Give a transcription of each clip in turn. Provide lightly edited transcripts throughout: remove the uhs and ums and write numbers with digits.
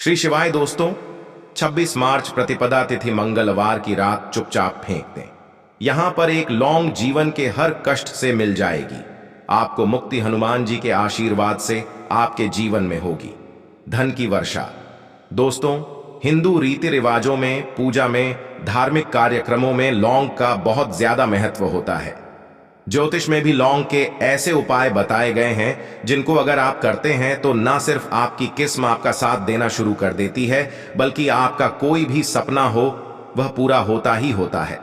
श्री शिवाय दोस्तों, 26 मार्च प्रतिपदा तिथि मंगलवार की रात चुपचाप फेंक दें। यहां पर एक लौंग जीवन के हर कष्ट से मिल जाएगी। आपको मुक्ति हनुमान जी के आशीर्वाद से आपके जीवन में होगी। धन की वर्षा। दोस्तों, हिंदू रीति रिवाजों में, पूजा में, धार्मिक कार्यक्रमों में लौंग का बहुत ज्यादा महत्व होता है। ज्योतिष में भी लौंग के ऐसे उपाय बताए गए हैं जिनको अगर आप करते हैं तो न सिर्फ आपकी किस्म आपका साथ देना शुरू कर देती है, बल्कि आपका कोई भी सपना हो वह पूरा होता ही होता है।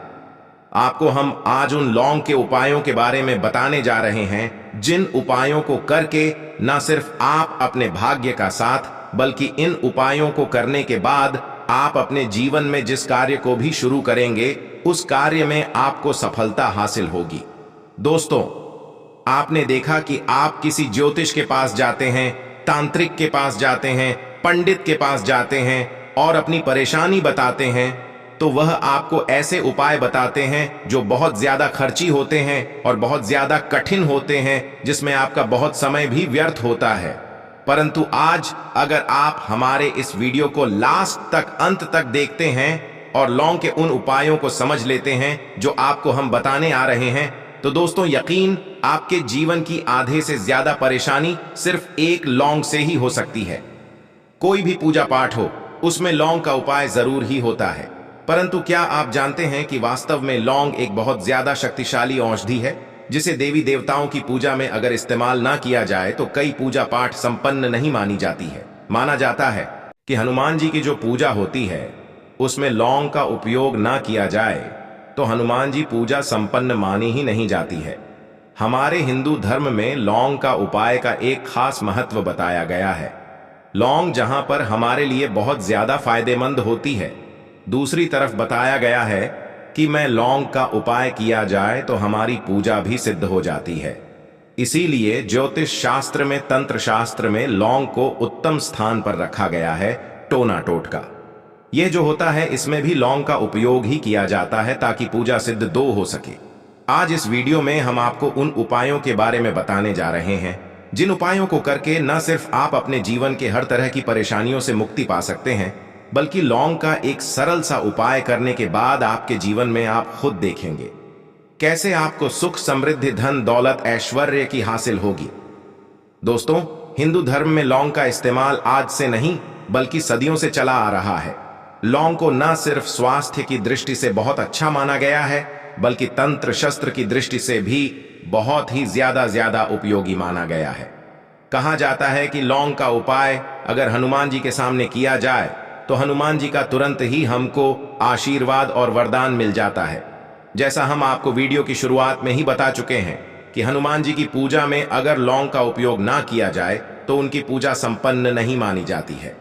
आपको हम आज उन लौंग के उपायों के बारे में बताने जा रहे हैं जिन उपायों को करके न सिर्फ आप अपने भाग्य का साथ, बल्कि इन उपायों को करने के बाद आप अपने जीवन में जिस कार्य को भी शुरू करेंगे उस कार्य में आपको सफलता हासिल होगी। दोस्तों, आपने देखा कि आप किसी ज्योतिष के पास जाते हैं, तांत्रिक के पास जाते हैं, पंडित के पास जाते हैं और अपनी परेशानी बताते हैं, तो वह आपको ऐसे उपाय बताते हैं जो बहुत ज्यादा खर्ची होते हैं और बहुत ज्यादा कठिन होते हैं, जिसमें आपका बहुत समय भी व्यर्थ होता है। परंतु आज अगर आप हमारे इस वीडियो को लास्ट तक, अंत तक देखते हैं और लौंग के उन उपायों को समझ लेते हैं जो आपको हम बताने आ रहे हैं, तो दोस्तों यकीन, आपके जीवन की आधे से ज्यादा परेशानी सिर्फ एक लौंग से ही हो सकती है। कोई भी पूजा पाठ हो, उसमें लौंग का उपाय जरूर ही होता है। परंतु क्या आप जानते हैं कि वास्तव में लौंग एक बहुत ज्यादा शक्तिशाली औषधि है, जिसे देवी देवताओं की पूजा में अगर इस्तेमाल ना किया जाए तो कई पूजा पाठ संपन्न नहीं मानी जाती है। माना जाता है कि हनुमान जी की जो पूजा होती है उसमें लौंग का उपयोग ना किया जाए तो हनुमान जी पूजा संपन्न मानी ही नहीं जाती है। हमारे हिंदू धर्म में लौंग का उपाय का एक खास महत्व बताया गया है। लौंग जहां पर हमारे लिए बहुत ज्यादा फायदेमंद होती है, दूसरी तरफ बताया गया है कि मैं लौंग का उपाय किया जाए तो हमारी पूजा भी सिद्ध हो जाती है। इसीलिए ज्योतिष शास्त्र में, तंत्र शास्त्र में लौंग को उत्तम स्थान पर रखा गया है, टोना टोटका। यह जो होता है इसमें भी लौंग का उपयोग ही किया जाता है ताकि पूजा सिद्ध दो हो सके। आज इस वीडियो में हम आपको उन उपायों के बारे में बताने जा रहे हैं जिन उपायों को करके न सिर्फ आप अपने जीवन के हर तरह की परेशानियों से मुक्ति पा सकते हैं, बल्कि लौंग का एक सरल सा उपाय करने के बाद आपके जीवन में आप खुद देखेंगे कैसे आपको सुख, समृद्धि, धन, दौलत, ऐश्वर्य की हासिल होगी। दोस्तों, हिंदू धर्म में लौंग का इस्तेमाल आज से नहीं बल्कि सदियों से चला आ रहा है। लौंग को न सिर्फ स्वास्थ्य की दृष्टि से बहुत अच्छा माना गया है, बल्कि तंत्र शस्त्र की दृष्टि से भी बहुत ही ज्यादा उपयोगी माना गया है। कहा जाता है कि लौंग का उपाय अगर हनुमान जी के सामने किया जाए तो हनुमान जी का तुरंत ही हमको आशीर्वाद और वरदान मिल जाता है। जैसा हम आपको वीडियो की शुरुआत में ही बता चुके हैं कि हनुमान जी की पूजा में अगर लौंग का उपयोग ना किया जाए तो उनकी पूजा संपन्न नहीं मानी जाती है।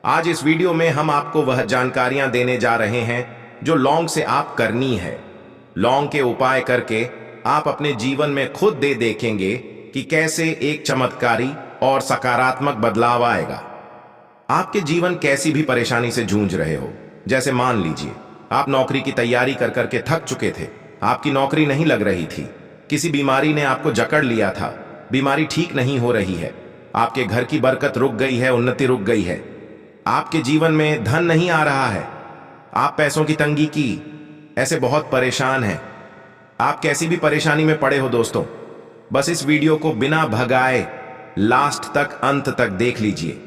आज इस वीडियो में हम आपको वह जानकारियां देने जा रहे हैं जो लौंग से आप करनी है। लौंग के उपाय करके आप अपने जीवन में खुद देखेंगे कि कैसे एक चमत्कारी और सकारात्मक बदलाव आएगा। आपके जीवन कैसी भी परेशानी से जूझ रहे हो, जैसे मान लीजिए आप नौकरी की तैयारी कर करके थक चुके थे, आपकी नौकरी नहीं लग रही थी, किसी बीमारी ने आपको जकड़ लिया था, बीमारी ठीक नहीं हो रही है, आपके घर की बरकत रुक गई है, उन्नति रुक गई है, आपके जीवन में धन नहीं आ रहा है, आप पैसों की तंगी की ऐसे बहुत परेशान हैं। आप कैसी भी परेशानी में पड़े हो दोस्तों, बस इस वीडियो को बिना भगाए लास्ट तक, अंत तक देख लीजिए।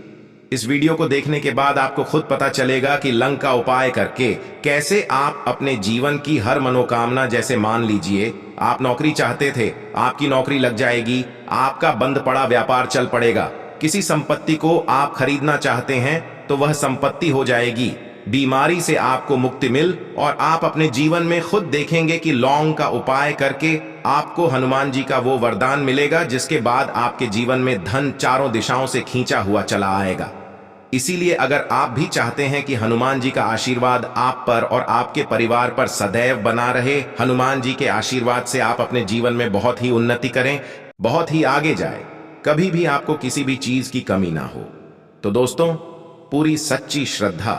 इस वीडियो को देखने के बाद आपको खुद पता चलेगा कि लौंग का उपाय करके कैसे आप अपने जीवन की हर मनोकामना, जैसे मान लीजिए आप नौकरी चाहते थे, आपकी नौकरी लग जाएगी, आपका बंद पड़ा व्यापार चल पड़ेगा, किसी संपत्ति को आप खरीदना चाहते हैं तो वह संपत्ति हो जाएगी, बीमारी से आपको मुक्ति मिल और आप अपने जीवन में खुद देखेंगे कि लौंग का उपाय करके आपको हनुमान जी का वो वरदान मिलेगा जिसके बाद आपके जीवन में धन चारों दिशाओं से खींचा हुआ चला आएगा। इसीलिए अगर आप भी चाहते हैं कि हनुमान जी का आशीर्वाद आप पर और आपके परिवार पर सदैव बना रहे, हनुमान जी के आशीर्वाद से आप अपने जीवन में बहुत ही उन्नति करें, बहुत ही आगे जाए, कभी भी आपको किसी भी चीज की कमी ना हो, तो दोस्तों पूरी सच्ची श्रद्धा,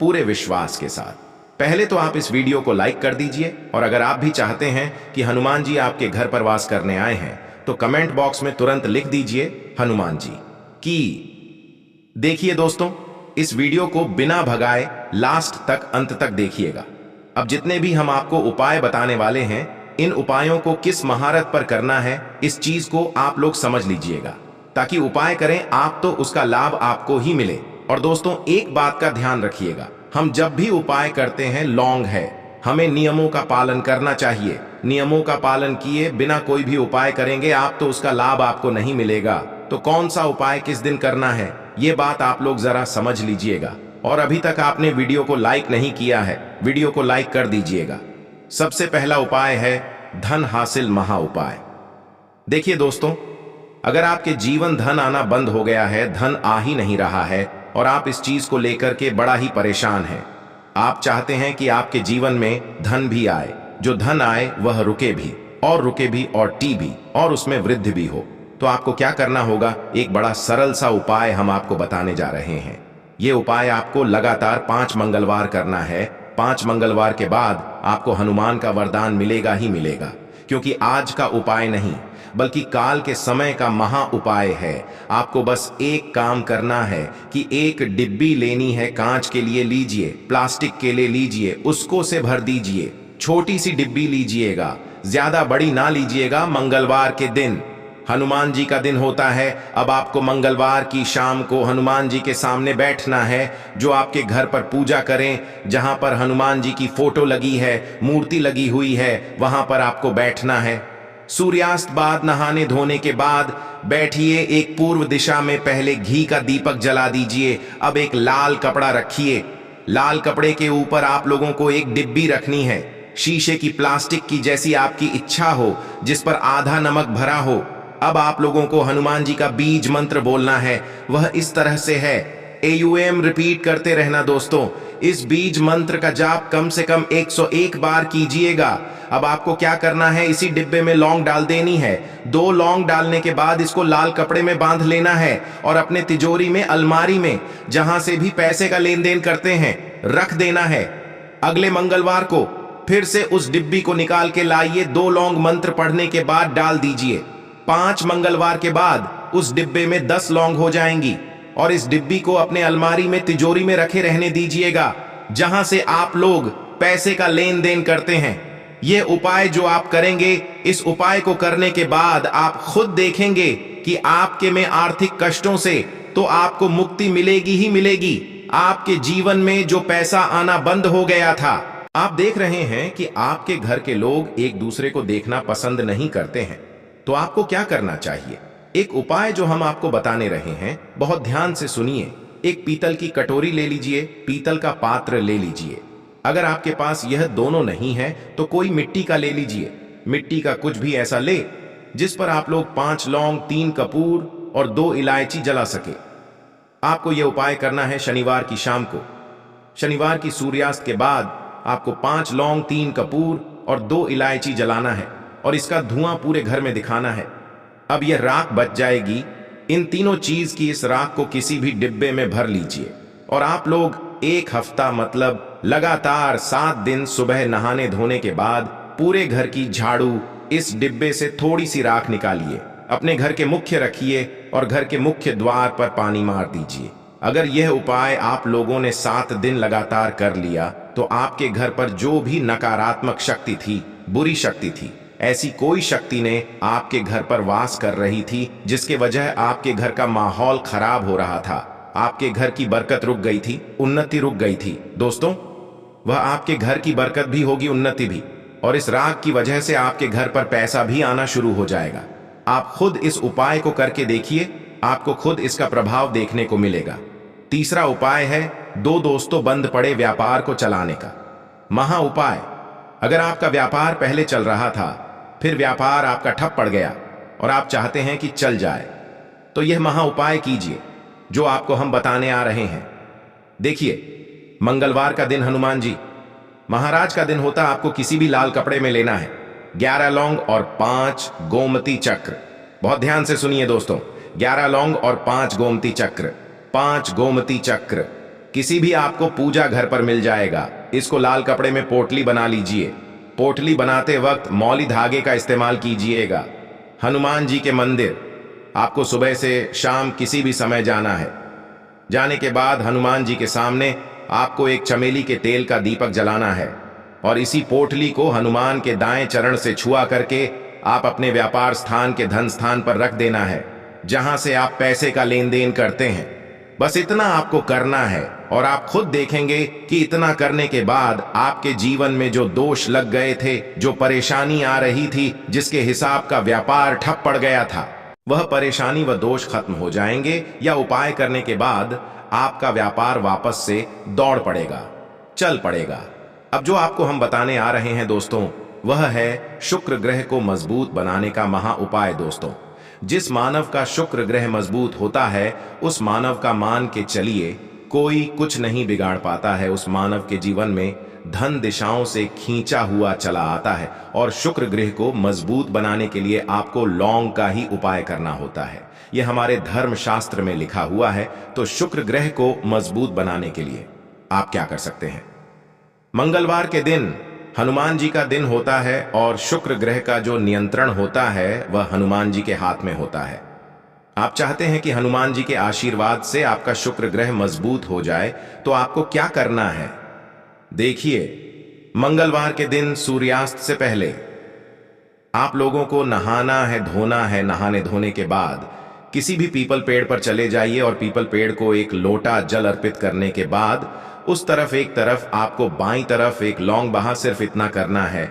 पूरे विश्वास के साथ पहले तो आप इस वीडियो को लाइक कर दीजिए, और अगर आप भी चाहते हैं कि हनुमान जी आपके घर पर वास करने आए हैं तो कमेंट बॉक्स में तुरंत लिख दीजिए हनुमान जी की। देखिए दोस्तों, इस वीडियो को बिना भगाए लास्ट तक अंत तक देखिएगा। अब जितने भी हम आपको उपाय बताने वाले हैं, इन उपायों को किस महारत पर करना है, इस चीज को आप लोग समझ लीजिएगा, ताकि उपाय करें आप तो उसका लाभ आपको ही मिले। और दोस्तों, एक बात का ध्यान रखिएगा, हम जब भी उपाय करते हैं लॉन्ग है, हमें नियमों का पालन करना चाहिए। नियमों का पालन किए बिना कोई भी उपाय करेंगे आप तो उसका लाभ आपको नहीं मिलेगा। तो कौन सा उपाय किस दिन करना है, ये बात आप लोग जरा समझ लीजिएगा। और अभी तक आपने वीडियो को लाइक नहीं किया है, वीडियो को लाइक कर दीजिएगा। सबसे पहला उपाय है धन हासिल महा उपाय। देखिए दोस्तों, अगर आपके जीवन धन आना बंद हो गया है, धन आ ही नहीं रहा है और आप इस चीज को लेकर के बड़ा ही परेशान हैं, आप चाहते हैं कि आपके जीवन में धन भी आए, जो धन आए वह रुके भी और टी भी और उसमें वृद्धि भी हो, तो आपको क्या करना होगा, एक बड़ा सरल सा उपाय हम आपको बताने जा रहे हैं। ये उपाय आपको लगातार 5 मंगलवार करना है। 5 मंगलवार के बाद आपको हनुमान का वरदान मिलेगा ही मिलेगा, क्योंकि आज का उपाय नहीं बल्कि काल के समय का महा उपाय है। आपको बस एक काम करना है कि एक डिब्बी लेनी है, कांच के लिए लीजिए, प्लास्टिक के लिए लीजिए, उसको से भर दीजिए। छोटी सी डिब्बी लीजिएगा, ज्यादा बड़ी ना लीजिएगा। मंगलवार के दिन हनुमान जी का दिन होता है। अब आपको मंगलवार की शाम को हनुमान जी के सामने बैठना है, जो आपके घर पर पूजा करें, जहां पर हनुमान जी की फोटो लगी है, मूर्ति लगी हुई है, वहां पर आपको बैठना है। सूर्यास्त बाद नहाने धोने के बाद बैठिए, एक पूर्व दिशा में पहले घी का दीपक जला दीजिए। अब एक लाल कपड़ा रखिए, लाल कपड़े के ऊपर आप लोगों को एक डिब्बी रखनी है, शीशे की, प्लास्टिक की, जैसी आपकी इच्छा हो, जिस पर आधा नमक भरा हो। अब आप लोगों को हनुमान जी का बीज मंत्र बोलना है, वह इस तरह से है, AUM रिपीट करते रहना दोस्तों। इस बीज मंत्र का जाप कम से कम 101 बार कीजिएगा। अब आपको क्या करना है, इसी डिब्बे में लौंग डाल देनी है। 2 लौंग डालने के बाद इसको लाल कपड़े में बांध लेना है और अपने तिजोरी में, अलमारी में, जहां से भी पैसे का लेन देन करते हैं, रख देना है। अगले मंगलवार को फिर से उस डिब्बी को निकाल के लाइए, 2 लौंग मंत्र पढ़ने के बाद डाल दीजिए। 5 मंगलवार के बाद उस डिब्बे में 10 लौंग हो जाएंगी और इस डिब्बी को अपने अलमारी में, तिजोरी में रखे रहने दीजिएगा, जहां से आप लोग पैसे का लेन देन करते हैं। यह उपाय जो आप करेंगे, इस उपाय को करने के बाद आप खुद देखेंगे कि आपके में आर्थिक कष्टों से तो आपको मुक्ति मिलेगी ही मिलेगी। आपके जीवन में जो पैसा आना बंद हो गया था, आप देख रहे हैं कि आपके घर के लोग एक दूसरे को देखना पसंद नहीं करते हैं, तो आपको क्या करना चाहिए। एक उपाय जो हम आपको बताने रहे हैं, बहुत ध्यान से सुनिए। एक पीतल की कटोरी ले लीजिए, पीतल का पात्र ले लीजिए। अगर आपके पास यह दोनों नहीं है तो कोई मिट्टी का ले लीजिए। मिट्टी का कुछ भी ऐसा ले जिस पर आप लोग 5 लौंग, 3 कपूर और 2 इलायची जला सके। आपको यह उपाय करना है शनिवार की शाम को। शनिवार की सूर्यास्त के बाद आपको 5 लौंग, 3 कपूर और 2 इलायची जलाना है और इसका धुआं पूरे घर में दिखाना है। अब यह राख बच जाएगी। इन तीनों चीज की इस राख को किसी भी डिब्बे में भर लीजिए और आप लोग 1 हफ्ता, मतलब लगातार 7 दिन, सुबह नहाने धोने के बाद पूरे घर की झाड़ू इस डिब्बे से थोड़ी सी राख निकालिए, अपने घर के मुख्य रखिए और घर के मुख्य द्वार पर पानी मार दीजिए। अगर यह उपाय आप लोगों ने 7 दिन लगातार कर लिया तो आपके घर पर जो भी नकारात्मक शक्ति थी, बुरी शक्ति थी, ऐसी कोई शक्ति ने आपके घर पर वास कर रही थी, जिसके वजह आपके घर का माहौल खराब हो रहा था, आपके घर की बरकत रुक गई थी, उन्नति रुक गई थी। दोस्तों, वह आपके घर की बरकत भी होगी, उन्नति भी, और इस राग की वजह से आपके घर पर पैसा भी आना शुरू हो जाएगा। आप खुद इस उपाय को करके देखिए, आपको खुद इसका प्रभाव देखने को मिलेगा। तीसरा उपाय है 2 दोस्तों बंद पड़े व्यापार को चलाने का महा उपाय। अगर आपका व्यापार पहले चल रहा था, फिर व्यापार आपका ठप पड़ गया और आप चाहते हैं कि चल जाए, तो यह महा उपाय कीजिए जो आपको हम बताने आ रहे हैं। देखिए, मंगलवार का दिन हनुमान जी महाराज का दिन होता। आपको किसी भी लाल कपड़े में लेना है 11 लौंग और 5 गोमती चक्र। बहुत ध्यान से सुनिए दोस्तों, 11 लौंग और 5 गोमती चक्र। 5 गोमती चक्र किसी भी आपको पूजा घर पर मिल जाएगा। इसको लाल कपड़े में पोटली बना लीजिए। पोटली बनाते वक्त मौली धागे का इस्तेमाल कीजिएगा। हनुमान जी के मंदिर आपको सुबह से शाम किसी भी समय जाना है। जाने के बाद हनुमान जी के सामने आपको एक चमेली के तेल का दीपक जलाना है और इसी पोटली को हनुमान के दाएं चरण से छुआ करके आप अपने व्यापार स्थान के धन स्थान पर रख देना है, जहां से आप पैसे का लेन देन करते हैं। बस इतना आपको करना है और आप खुद देखेंगे कि इतना करने के बाद आपके जीवन में जो दोष लग गए थे, जो परेशानी आ रही थी, जिसके हिसाब का व्यापार ठप पड़ गया था, वह परेशानी व दोष खत्म हो जाएंगे या उपाय करने के बाद आपका व्यापार वापस से दौड़ पड़ेगा, चल पड़ेगा। अब जो आपको हम बताने आ रहे हैं दोस्तों, वह है शुक्र ग्रह को मजबूत बनाने का महा उपाय। दोस्तों, जिस मानव का शुक्र ग्रह मजबूत होता है, उस मानव का मान के चलिए कोई कुछ नहीं बिगाड़ पाता है। उस मानव के जीवन में धन दिशाओं से खींचा हुआ चला आता है और शुक्र ग्रह को मजबूत बनाने के लिए आपको लौंग का ही उपाय करना होता है। यह हमारे धर्म शास्त्र में लिखा हुआ है। तो शुक्र ग्रह को मजबूत बनाने के लिए आप क्या कर सकते हैं? मंगलवार के दिन हनुमान जी का दिन होता है और शुक्र ग्रह का जो नियंत्रण होता है वह हनुमान जी के हाथ में होता है। आप चाहते हैं कि हनुमान जी के आशीर्वाद से आपका शुक्र ग्रह मजबूत हो जाए, तो आपको क्या करना है? देखिए, मंगलवार के दिन सूर्यास्त से पहले आप लोगों को नहाना है, धोना है। नहाने धोने के बाद किसी भी पीपल पेड़ पर चले जाइए और पीपल पेड़ को एक लोटा जल अर्पित करने के बाद उस तरफ एक तरफ आपको बाईं तरफ एक लौंग बहा सिर्फ इतना करना है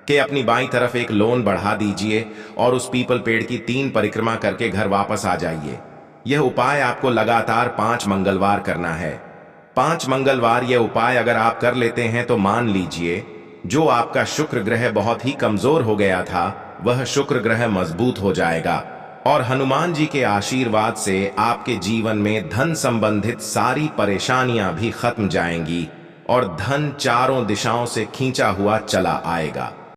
कि अपनी बाईं तरफ एक लोन बढ़ा दीजिए और उस पीपल पेड़ की 3 परिक्रमा करके घर वापस आ जाइए। यह उपाय आपको लगातार 5 मंगलवार करना है। 5 मंगलवार यह उपाय अगर आप कर लेते हैं तो मान लीजिए जो आपका शुक्र ग्रह बहुत ही कमजोर हो गया था, वह शुक्र ग्रह मजबूत हो जाएगा और हनुमान जी के आशीर्वाद से आपके जीवन में धन संबंधित सारी परेशानियां भी खत्म जाएंगी और धन चारों दिशाओं से खींचा हुआ चला आएगा।